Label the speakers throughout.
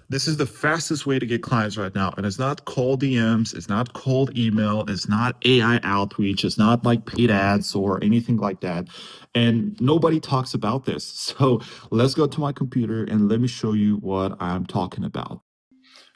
Speaker 1: This is the fastest way to get clients right now. And it's not cold DMs, it's not cold email, it's not AI outreach, it's not like paid ads or anything like that. And nobody talks about this. So let's go to my computer and let me show you what I'm talking about.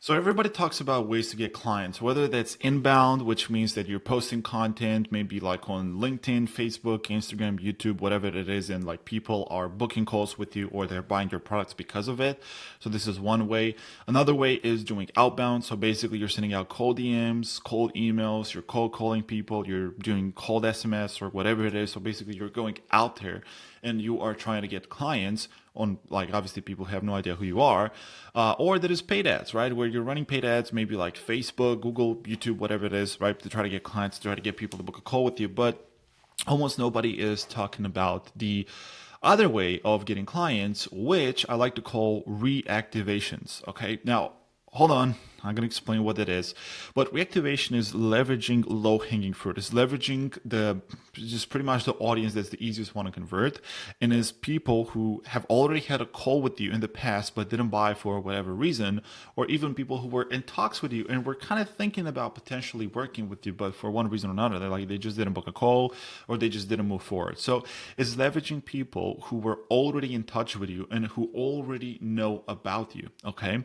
Speaker 1: So everybody talks about ways to get clients, whether that's inbound, which means that you're posting content, maybe like on LinkedIn, Facebook, Instagram, YouTube, whatever it is, and like people are booking calls with you or they're buying your products because of it. So this is one way. Another way is doing outbound. So basically you're sending out cold DMs, cold emails, you're cold calling people, you're doing cold SMS or whatever it is. So basically you're going out there and you are trying to get clients on, like, obviously people have no idea who you are, or that is paid ads, right? Where you're running paid ads, maybe like Facebook, Google, YouTube, whatever it is, right? To try to get clients, to try to get people to book a call with you. But almost nobody is talking about the other way of getting clients, which I like to call reactivations. Okay. Now, hold on. I'm going to explain what it is. But reactivation is leveraging low hanging fruit. It's leveraging the just pretty much the audience that's the easiest one to convert, and is people who have already had a call with you in the past but didn't buy for whatever reason, or even people who were in talks with you and were kind of thinking about potentially working with you, but for one reason or another, they just didn't book a call or they just didn't move forward. So it's leveraging people who were already in touch with you and who already know about you. Okay.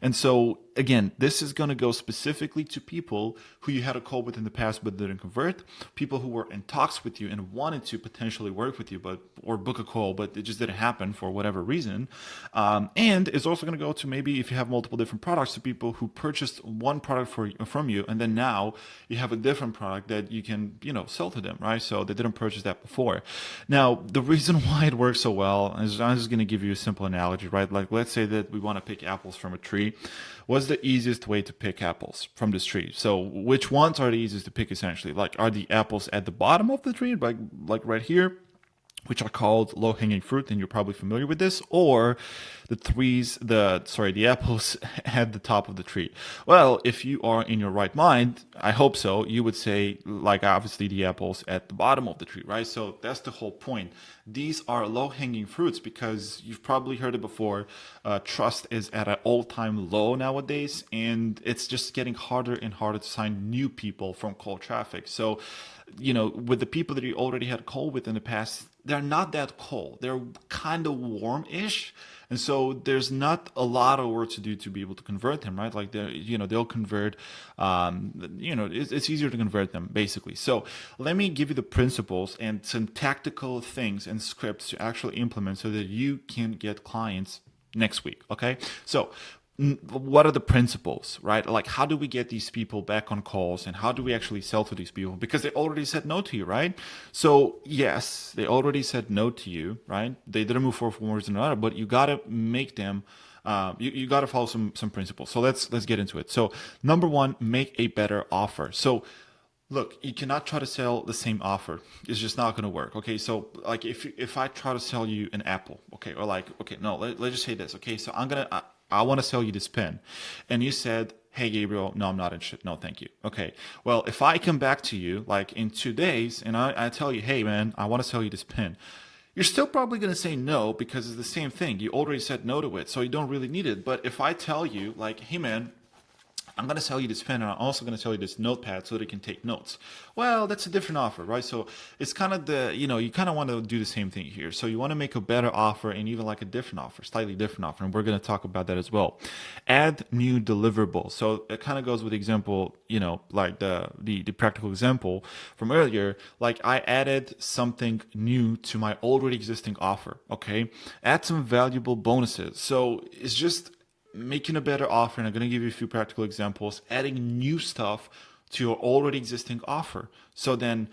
Speaker 1: And so again, this is going to go specifically to people who you had a call with in the past but didn't convert, people who were in talks with you and wanted to potentially work with you but or book a call, but it just didn't happen for whatever reason. And it's also going to go to, maybe if you have multiple different products, to people who purchased one product from you, and then now you have a different product that you can sell to them, right? So they didn't purchase that before. Now, the reason why it works so well is, I'm just going to give you a simple analogy, right? Like, let's say that we want to pick apples from a tree. What's the easiest way to pick apples from this tree? So which ones are the easiest to pick, essentially? Like, are the apples at the bottom of the tree, like right here, which are called low-hanging fruit, and you're probably familiar with this, or the apples at the top of the tree? Well, if you are in your right mind, I hope so, you would say, like, obviously the apples at the bottom of the tree, right? So that's the whole point. These are low-hanging fruits because you've probably heard it before. Trust is at an all-time low nowadays, and it's just getting harder and harder to sign new people from cold traffic. So with the people that you already had a call with in the past, they're not that cold. They're kind of warm-ish. And so there's not a lot of work to do to be able to convert them, right? Like they'll convert, it's easier to convert them basically. So let me give you the principles and some tactical things and scripts to actually implement so that you can get clients next week. Okay. So what are the principles, right? Like, how do we get these people back on calls, and how do we actually sell to these people? Because they already said no to you, right? So yes, they already said no to you, right? They didn't move forward for one reason or another, but you gotta make them. You got to follow some principles. So let's get into it. So number one, make a better offer. So look, you cannot try to sell the same offer. It's just not going to work. Okay, so like if I try to sell you an apple, okay, or like, okay, no, let's just say this. Okay, so I want to sell you this pen, and you said, hey Gabriel, no, I'm not interested. No, thank you. Okay, well, if I come back to you like in 2 days and I tell you, hey man, I want to sell you this pen, you're still probably going to say no because it's the same thing. You already said no to it, so you don't really need it. But if I tell you, like, hey man, I'm going to sell you this pen, and I'm also going to sell you this notepad so that you can take notes. Well, that's a different offer, right? So it's kind of you kind of want to do the same thing here. So you want to make a better offer and even like a different offer, slightly different offer. And we're going to talk about that as well. Add new deliverables. So it kind of goes with the example, like the practical example from earlier. Like, I added something new to my already existing offer. Okay. Add some valuable bonuses. So it's just making a better offer, and I'm going to give you a few practical examples, adding new stuff to your already existing offer. So then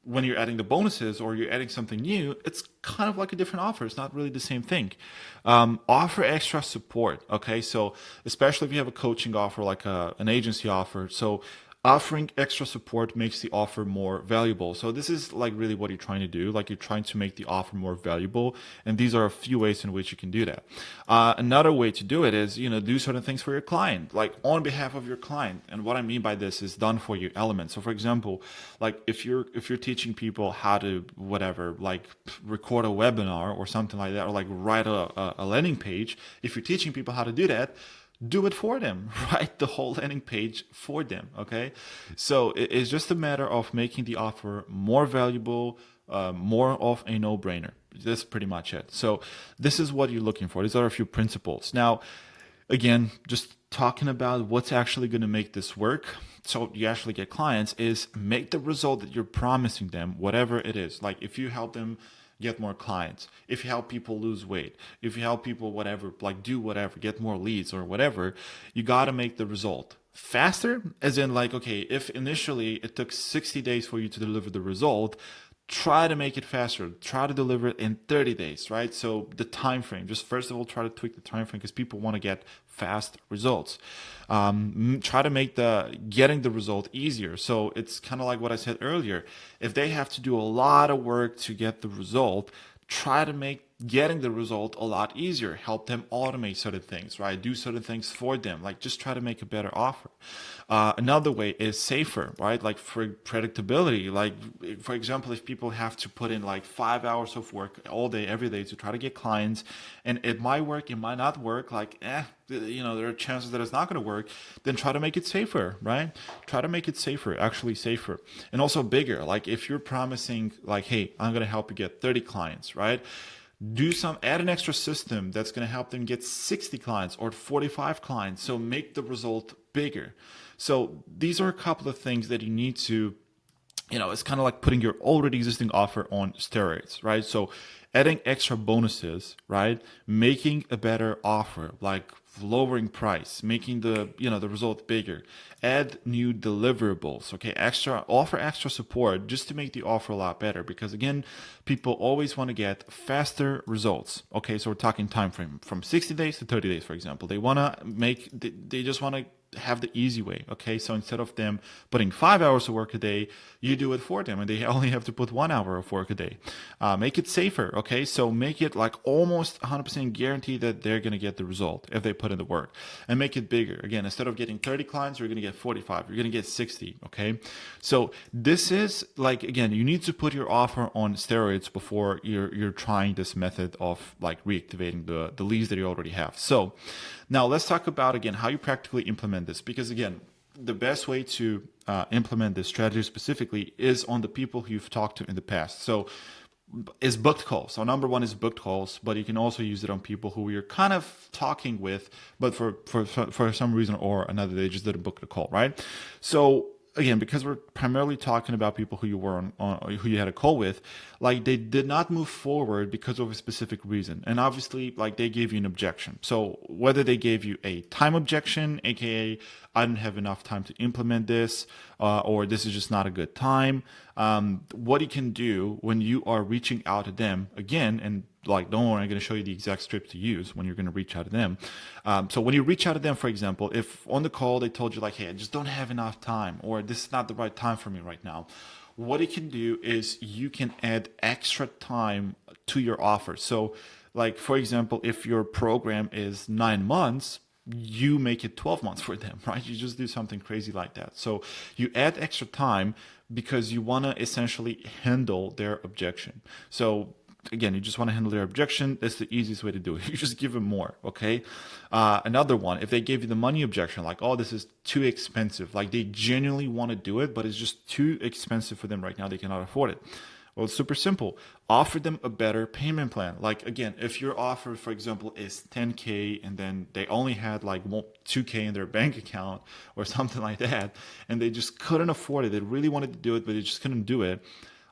Speaker 1: when you're adding the bonuses or you're adding something new, it's kind of like a different offer. It's not really the same thing. Offer extra support. Okay. So especially if you have a coaching offer, like an agency offer. So offering extra support makes the offer more valuable. So this is like really what you're trying to do. Like, you're trying to make the offer more valuable. And these are a few ways in which you can do that. Another way to do it is, do certain things for your client, like on behalf of your client. And what I mean by this is done for you element. So for example, like if you're teaching people how to whatever, like record a webinar or something like that, or like write a landing page, if you're teaching people how to do that, do it for them. Write the whole landing page for them. Okay. So it's just a matter of making the offer more valuable, more of a no brainer. That's pretty much it. So this is what you're looking for. These are a few principles. Now, again, just talking about what's actually going to make this work so you actually get clients is make the result that you're promising them, whatever it is. Like if you help them get more clients, if you help people lose weight, if you help people whatever, like do whatever, get more leads or whatever, you got to make the result faster, as in like, okay, if initially it took 60 days for you to deliver the result, try to make it faster, try to deliver it in 30 days, right? So the time frame, just first of all try to tweak the time frame because people want to get fast results. Try to make the getting the result easier. So it's kind of like what I said earlier. If they have to do a lot of work to get the result, try to make getting the result a lot easier. Help them automate certain things, right? Do certain things for them. Like just try to make a better offer. Another way is safer, right? Like for predictability. Like for example, if people have to put in like 5 hours of work all day, every day to try to get clients, and it might work, it might not work. Like, there are chances that it's not going to work. Then try to make it safer, right? Try to make it safer, actually safer, and also bigger. Like if you're promising, like, hey, I'm going to help you get 30 clients, right? Add an extra system that's going to help them get 60 clients or 45 clients. So make the result bigger. So these are a couple of things that you need to, it's kind of like putting your already existing offer on steroids, right? So adding extra bonuses, right? Making a better offer, like lowering price, making the result bigger, add new deliverables, okay? Offer extra support just to make the offer a lot better, because again, people always want to get faster results. Okay, so we're talking time frame from 60 days to 30 days, for example. They just want to have the easy way. Okay, so instead of them putting 5 hours of work a day, you do it for them and they only have to put 1 hour of work a day. Make it safer. Okay, so make it like almost 100% guarantee that they're going to get the result if they put in the work, and make it bigger. Again, instead of getting 30 clients, you're going to get 45, you're going to get 60. Okay, so this is like, again, you need to put your offer on steroids before you're trying this method of like reactivating the leads that you already have. So now let's talk about, again, how you practically implement this, because again, the best way to implement this strategy specifically is on the people who you've talked to in the past. So is booked calls. So number one is booked calls, but you can also use it on people who you're kind of talking with, but for some reason or another, they just didn't book the call, right? So again, because we're primarily talking about people who you were on who you had a call with, like they did not move forward because of a specific reason. And obviously, like they gave you an objection. So whether they gave you a time objection, aka I didn't have enough time to implement this, or this is just not a good time. What you can do when you are reaching out to them again, and like, don't worry, I'm going to show you the exact script to use when you're going to reach out to them. So when you reach out to them, for example, if on the call they told you like, hey, I just don't have enough time, or this is not the right time for me right now, what you can do is you can add extra time to your offer. So like, for example, if your program is 9 months, you make it 12 months for them, right? You just do something crazy like that. So you add extra time because you want to essentially handle their objection. So again, you just want to handle their objection. That's the easiest way to do it. You just give them more, okay? Another one, if they gave you the money objection, like, oh, this is too expensive, like they genuinely want to do it, but it's just too expensive for them right now. They cannot afford it. Well, it's super simple. Offer them a better payment plan. Like, again, if your offer, for example, is 10K and then they only had like 2K in their bank account or something like that, and they just couldn't afford it. They really wanted to do it, but they just couldn't do it.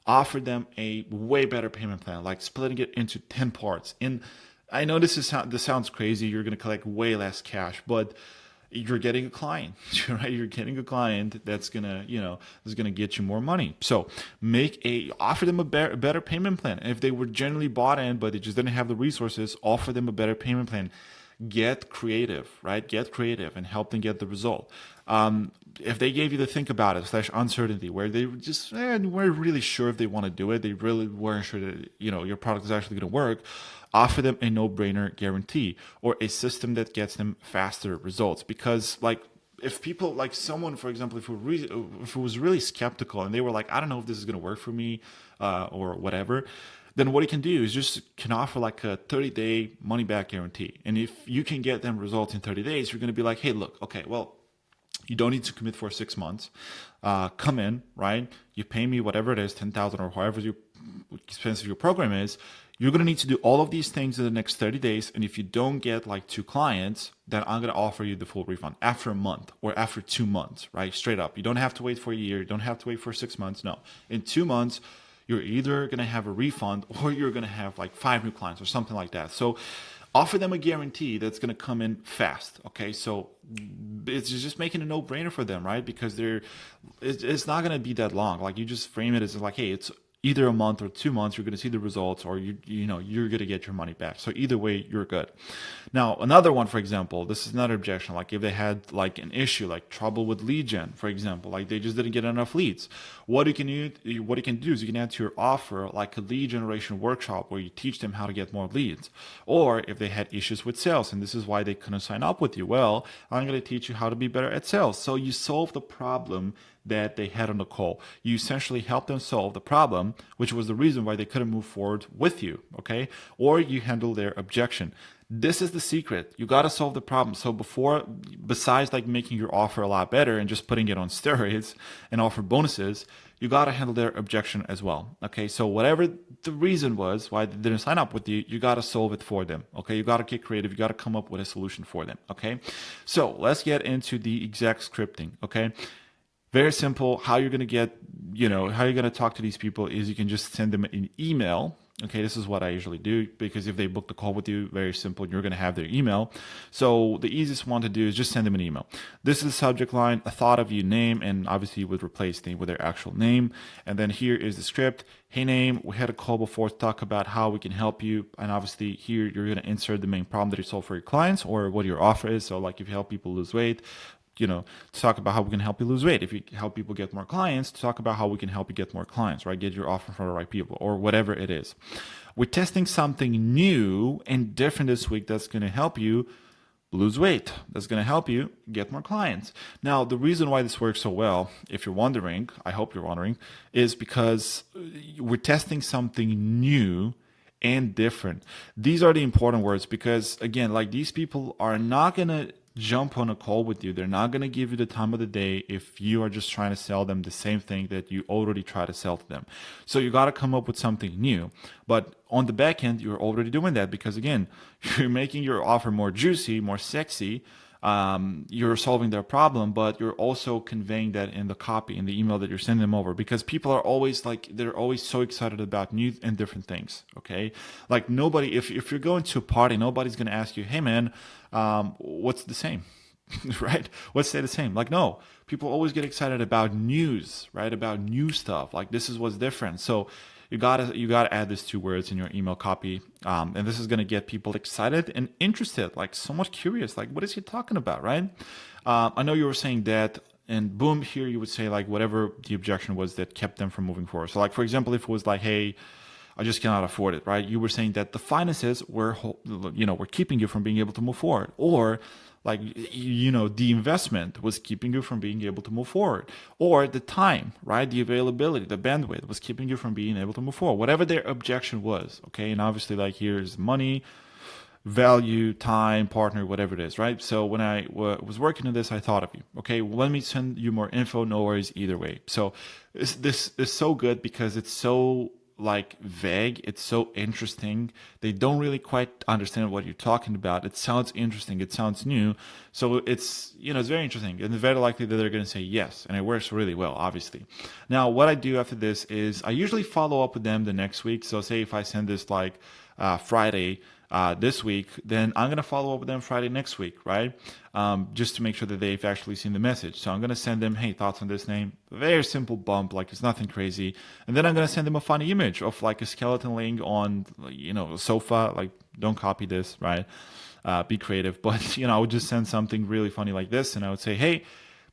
Speaker 1: Offer them a way better payment plan, like splitting it into 10 parts. And I know this sounds crazy. You're going to collect way less cash, but you're getting a client, right? You're getting a client that's gonna, is gonna get you more money. So offer them a better payment plan. And if they were generally bought in, but they just didn't have the resources, offer them a better payment plan. Get creative, right? Get creative and help them get the result. If they gave you the think about it / uncertainty, where they just weren't really sure if they want to do it, they really weren't sure that your product is actually going to work, offer them a no-brainer guarantee or a system that gets them faster results. Because like, if people, like someone, for example, if it was really skeptical and they were like, I don't know if this is going to work for me or whatever, then what you can do is just can offer like a 30-day money back guarantee. And if you can get them results in 30 days, you're going to be like, hey, look, okay, well, you don't need to commit for 6 months. Come in, right? You pay me whatever it is, 10,000 or however your expensive your program is. You're going to need to do all of these things in the next 30 days. And if you don't get like 2 clients, then I'm going to offer you the full refund after a month or after 2 months, right? Straight up. You don't have to wait for a year. You don't have to wait for 6 months. No. In 2 months, you're either going to have a refund or you're going to have like 5 new clients or something like that. So offer them a guarantee that's going to come in fast. Okay. So it's just making a no-brainer for them, right? Because it's not going to be that long. Like you just frame it as like, hey, it's either a month or 2 months, you're going to see the results, or you're going to get your money back. So either way, you're good. Now, another one, for example, this is another objection. Like if they had like an issue, like trouble with lead gen, for example, like they just didn't get enough leads. What you can do is you can add to your offer like a lead generation workshop where you teach them how to get more leads. Or if they had issues with sales and this is why they couldn't sign up with you, well, I'm going to teach you how to be better at sales. So you solve the problem that they had on the call. You essentially help them solve the problem, which was the reason why they couldn't move forward with you, okay? Or you handle their objection. This is the secret. You got to solve the problem. So besides like making your offer a lot better and just putting it on steroids and offer bonuses, you got to handle their objection as well. Okay. So whatever the reason was why they didn't sign up with you, you got to solve it for them. Okay. You got to get creative. You got to come up with a solution for them. Okay. So let's get into the exact scripting. Okay. Very simple. How you're going to how you're going to talk to these people is you can just send them an email. Okay, this is what I usually do because if they book the call with you, very simple, you're going to have their email. So the easiest one to do is just send them an email. This is the subject line, a thought of you name, and obviously you would replace name with their actual name. And then here is the script. Hey name, we had a call before to talk about how we can help you. And obviously here you're going to insert the main problem that you solve for your clients or what your offer is. So like if you help people lose weight, to talk about how we can help you lose weight. If you help people get more clients, to talk about how we can help you get more clients, right? Get your offer from the right people or whatever it is. We're testing something new and different this week that's going to help you lose weight. That's going to help you get more clients. Now, the reason why this works so well, if you're wondering, I hope you're wondering, is because we're testing something new and different. These are the important words because, again, like these people are not going to jump on a call with you. They're not going to give you the time of the day if you are just trying to sell them the same thing that you already try to sell to them. So you got to come up with something new. But on the back end, you're already doing that because, again, you're making your offer more juicy, more sexy. You're solving their problem, but you're also conveying that in the copy, in the email that you're sending them over, because people are always they're always so excited about new and different things. Okay. Like nobody, if you're going to a party, nobody's going to ask you, hey man, what's the same? Right? What's stay the same? Like, no, people always get excited about news, right? About new stuff. Like this is what's different. So you gotta add these 2 words in your email copy, and this is gonna get people excited and interested, like somewhat curious, like what is he talking about, right? I know you were saying that, and boom, here you would say like whatever the objection was that kept them from moving forward. So like for example, if it was like, hey, I just cannot afford it, right? You were saying that the finances were keeping you from being able to move forward, or like the investment was keeping you from being able to move forward, or the time, right? The availability, the bandwidth was keeping you from being able to move forward, whatever their objection was. Okay. And obviously like here's money, value, time, partner, whatever it is, right? So when I was working on this, I thought of you. Okay, well, let me send you more info. No worries either way. So this is so good because it's so like vague. It's so interesting. They don't really quite understand what you're talking about. It sounds interesting. It sounds new. So it's very interesting, and it's very likely that they're going to say yes, and it works really well, obviously. Now, what I do after this is I usually follow up with them the next week. So say if I send this like Friday this week, then I'm going to follow up with them Friday next week, right? Just to make sure that they've actually seen the message. So I'm going to send them, hey, thoughts on this name? Very simple bump, like it's nothing crazy. And then I'm going to send them a funny image of like a skeleton laying on, a sofa. Like, don't copy this, right? Be creative. But, I would just send something really funny like this. And I would say, hey,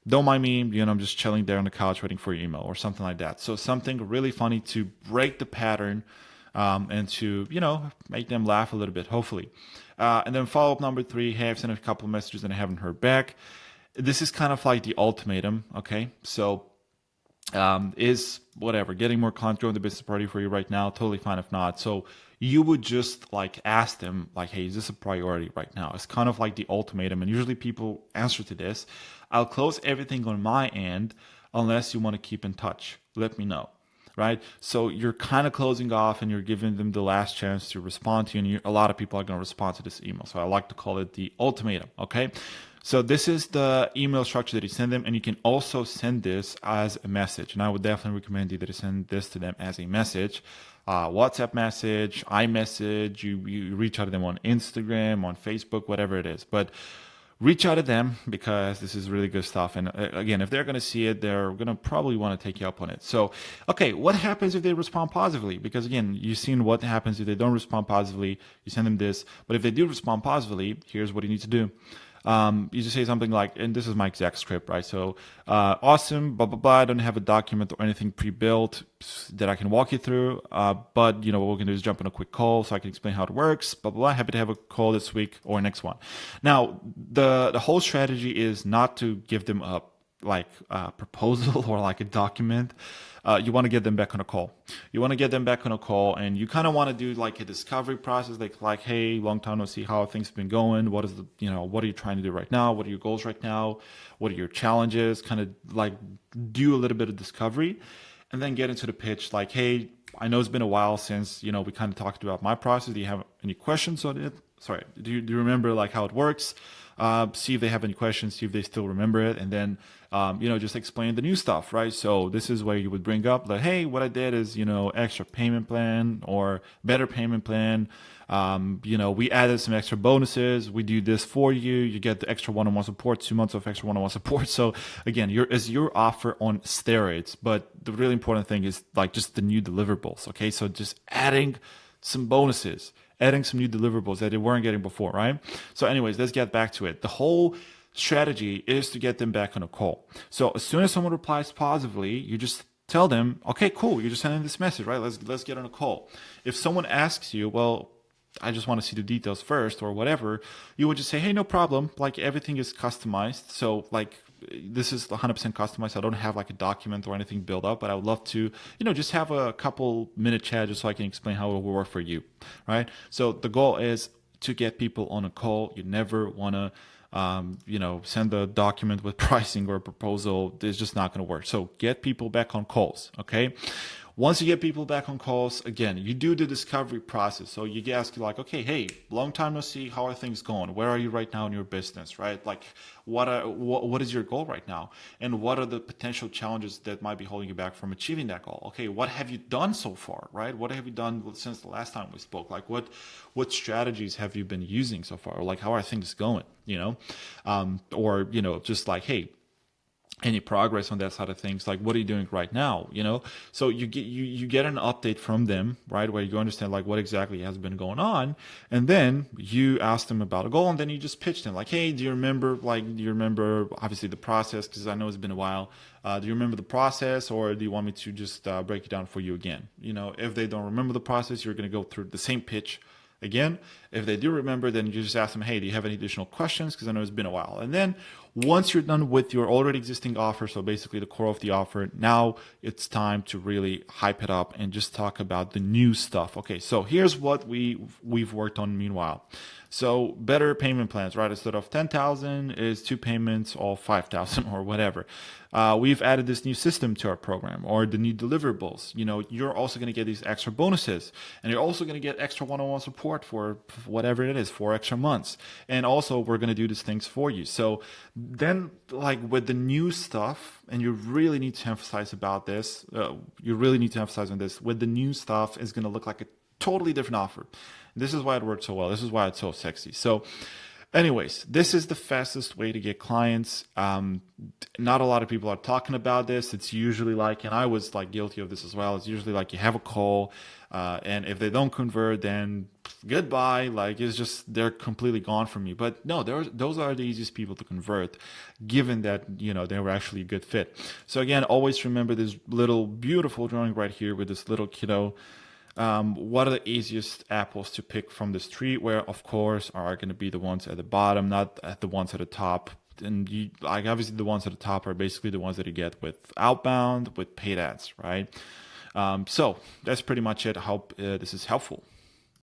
Speaker 1: don't mind me, I'm just chilling there on the couch waiting for your email or something like that. So something really funny to break the pattern, and to, make them laugh a little bit, hopefully. And then follow-up number 3, hey, I've sent a couple of messages and I haven't heard back. This is kind of like the ultimatum, okay? So Is whatever, getting more clients, growing the business party for you right now? Totally fine if not. So you would just like ask them like, hey, is this a priority right now? It's kind of like the ultimatum. And usually people answer to this: I'll close everything on my end unless you want to keep in touch. Let me know. Right? So you're kind of closing off and you're giving them the last chance to respond to you. And a lot of people are going to respond to this email. So I like to call it the ultimatum. Okay. So this is the email structure that you send them, and you can also send this as a message. And I would definitely recommend you to send this to them as a message, WhatsApp message, iMessage. You reach out to them on Instagram, on Facebook, whatever it is. But reach out to them because this is really good stuff. And again, if they're going to see it, they're going to probably want to take you up on it. So, okay, what happens if they respond positively? Because again, you've seen what happens if they don't respond positively. You send them this, but if they do respond positively, here's what you need to do. You just say something like, and this is my exact script, right? So, awesome, blah, blah, blah. I don't have a document or anything pre-built that I can walk you through. But you know, what we're going to do is jump on a quick call so I can explain how it works, blah, blah, blah. Happy to have a call this week or next one. Now, the whole strategy is not to give them a proposal or like a document. You want to get them back on a call. You want to get them back on a call, and you kind of want to do like a discovery process, like, hey, long time no see, how things have been going? What is what are you trying to do right now? What are your goals right now? What are your challenges? Kind of like do a little bit of discovery, and then get into the pitch. Like, hey, I know it's been a while since we kind of talked about my process. Do you have any questions on it? Sorry, do you remember like how it works? See if they have any questions, see if they still remember it, and then just explain the new stuff, right? So this is where you would bring up like, hey, what I did is extra payment plan or better payment plan. We added some extra bonuses. We do this for you. You get the extra one-on-one support, 2 months of extra one-on-one support. So again, your offer on steroids, but the really important thing is like just the new deliverables. Okay, so just adding some bonuses, adding some new deliverables that they weren't getting before, right? So anyways, let's get back to it. The whole strategy is to get them back on a call. So as soon as someone replies positively, you just tell them, okay, cool, you're just sending this message, right? Let's get on a call. If someone asks you, well, I just want to see the details first or whatever, you would just say, hey, no problem. Like everything is customized. So like this is 100% customized. I don't have like a document or anything built up, but I would love to, just have a couple minute chat just so I can explain how it will work for you, right? So the goal is to get people on a call. You never want to send a document with pricing or a proposal. It's just not going to work. So get people back on calls. Okay. Once you get people back on calls, again, you do the discovery process. So you ask like, okay, hey, long time no see. How are things going? Where are you right now in your business, right? Like what is your goal right now? And what are the potential challenges that might be holding you back from achieving that goal? Okay, what have you done so far, right? What have you done since the last time we spoke? Like what strategies have you been using so far? Or like how are things going, just like, hey, any progress on that side of things, like what are you doing right now, so you get an update from them, right, where you understand like what exactly has been going on, and then you ask them about a goal, and then you just pitch them like, hey, do you remember obviously the process, because I know it's been a while. Do you remember the process, or do you want me to just break it down for you again? If they don't remember the process, you're going to go through the same pitch again. If they do remember, then you just ask them, hey, do you have any additional questions? Because I know it's been a while. And then once you're done with your already existing offer, so basically the core of the offer, now it's time to really hype it up and just talk about the new stuff. Okay, so here's what we've worked on meanwhile. So better payment plans, right? Instead of 10,000 is 2 payments of 5,000 or whatever. We've added this new system to our program, or the new deliverables. You're also going to get these extra bonuses, and you're also going to get extra one-on-one support for whatever it is, 4 extra months. And also we're going to do these things for you. So then like with the new stuff, and you really need to emphasize about this, you really need to emphasize on this, with the new stuff is going to look like a totally different offer. This is why it works so well. This is why it's so sexy. So anyways, this is the fastest way to get clients. Not a lot of people are talking about this. It's usually like, and I was like guilty of this as well. It's usually like you have a call, and if they don't convert, then goodbye. Like it's just, they're completely gone from you. But no, those are the easiest people to convert, given that, they were actually a good fit. So again, always remember this little beautiful drawing right here with this little kiddo. What are the easiest apples to pick from this tree, where of course are going to be the ones at the bottom, not at the ones at the top. And you like obviously the ones at the top are basically the ones that you get with outbound with paid ads, right? So that's pretty much it. I hope this is helpful.